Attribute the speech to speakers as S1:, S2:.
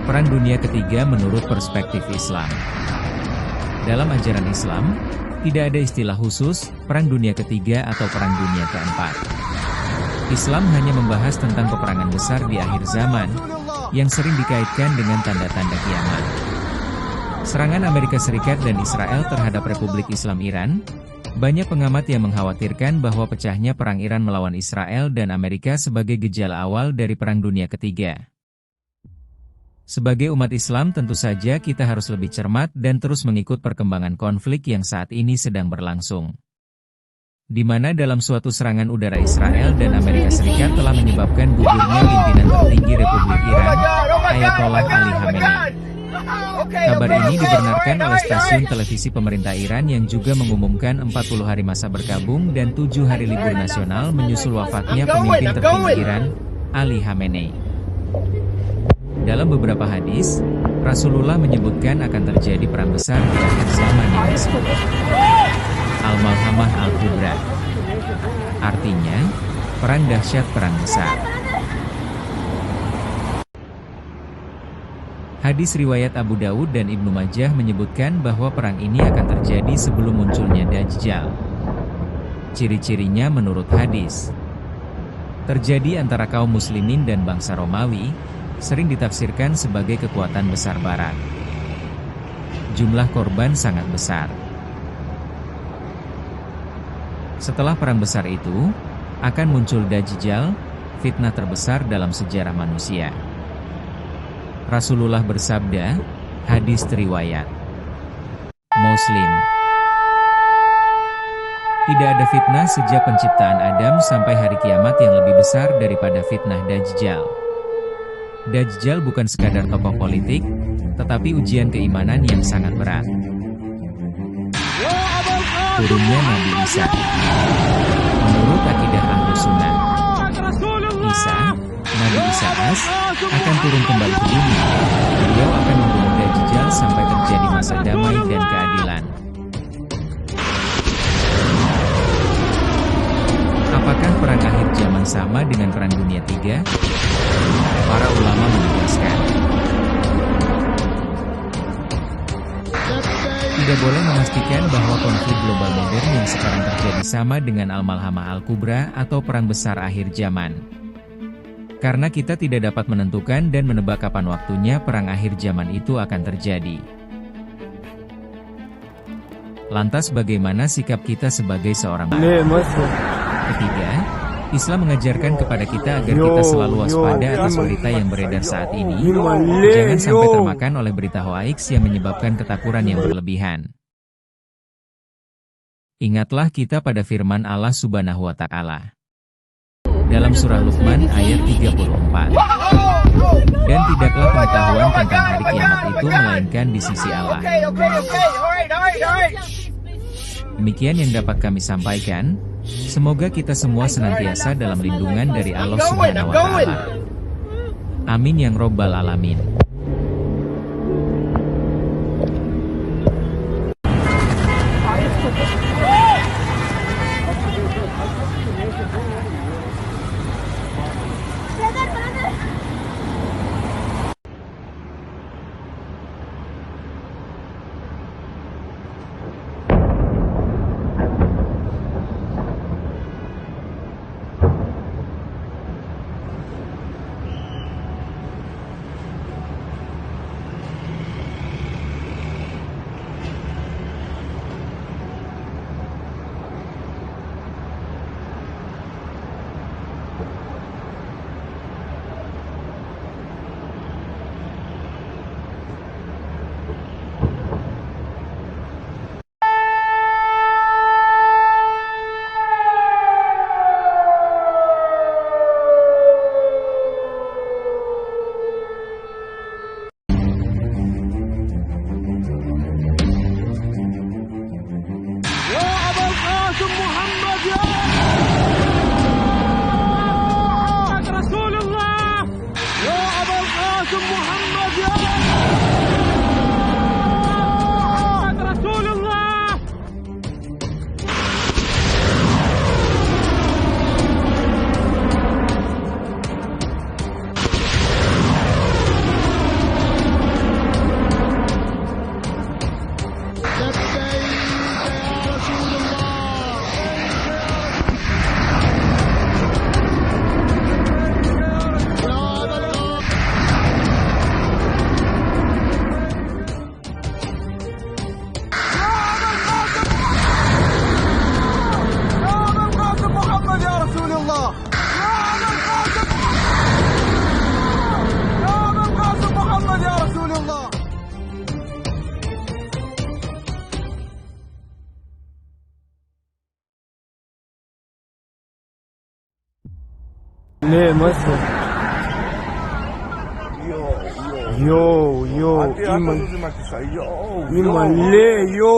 S1: Perang Dunia Ketiga menurut perspektif Islam. Dalam ajaran Islam, tidak ada istilah khusus, Perang Dunia Ketiga atau Perang Dunia Keempat. Islam hanya membahas tentang peperangan besar di akhir zaman, yang sering dikaitkan dengan tanda-tanda kiamat. Serangan Amerika Serikat dan Israel terhadap Republik Islam Iran, banyak pengamat yang mengkhawatirkan bahwa pecahnya Perang Iran melawan Israel dan Amerika sebagai gejala awal dari Perang Dunia Ketiga. Sebagai umat Islam tentu saja kita harus lebih cermat dan terus mengikut perkembangan konflik yang saat ini sedang berlangsung. Di mana dalam suatu serangan udara Israel dan Amerika Serikat telah menyebabkan gugurnya pimpinan tertinggi Republik Iran, Ayatollah Ali Khamenei. Kabar ini dibenarkan oleh stasiun televisi pemerintah Iran yang juga mengumumkan 40 hari masa berkabung dan 7 hari libur nasional menyusul wafatnya pemimpin tertinggi Iran, Ali Khamenei. Dalam beberapa hadis, Rasulullah menyebutkan akan terjadi perang besar di akhir zaman yang disebut Al-Malhamah Al-Kubra. Artinya, perang dahsyat, perang besar. Hadis riwayat Abu Dawud dan Ibnu Majah menyebutkan bahwa perang ini akan terjadi sebelum munculnya Dajjal. Ciri-cirinya menurut hadis terjadi antara kaum muslimin dan bangsa Romawi, sering ditafsirkan sebagai kekuatan besar barat. Jumlah korban sangat besar. Setelah perang besar itu, akan muncul Dajjal, fitnah terbesar dalam sejarah manusia. Rasulullah bersabda, hadis riwayat Muslim. Tidak ada fitnah sejak penciptaan Adam sampai hari kiamat yang lebih besar daripada fitnah Dajjal. Dajjal bukan sekadar tokoh politik, tetapi ujian keimanan yang sangat berat. Turunnya Nabi Isa. Menurut akidah Ahlus Sunnah, Nabi Isa akan turun kembali ke bumi. Beliau akan membunuh Dajjal sampai terjadi masa damai dan keadilan. Apakah perang akhir zaman sama dengan Perang Dunia III? Para ulama menegaskan, tidak boleh memastikan bahwa konflik global modern yang sekarang terjadi sama dengan Al-Malhamah Al-Kubra atau perang besar akhir zaman. Karena kita tidak dapat menentukan dan menebak kapan waktunya perang akhir zaman itu akan terjadi. Lantas bagaimana sikap kita sebagai seorang muslim? Ketiga, Islam mengajarkan kepada kita agar kita selalu waspada atas berita yang beredar saat ini. Jangan sampai termakan oleh berita hoax yang menyebabkan ketakuran yang berlebihan. Ingatlah kita pada firman Allah Subhanahu wa Ta'ala dalam surah Luqman ayat 34. Dan tidaklah pengetahuan tentang hari kiamat itu melainkan di sisi Allah. Demikian yang dapat kami sampaikan. Semoga kita semua senantiasa dalam lindungan dari Allah Subhanahu wa Ta'ala. Amin ya Rabbal Alamin.
S2: رسول الله يا أبا القاسم يا أبا القاسم محمد يا رسول الله.
S3: ليه مصر yo iman le yo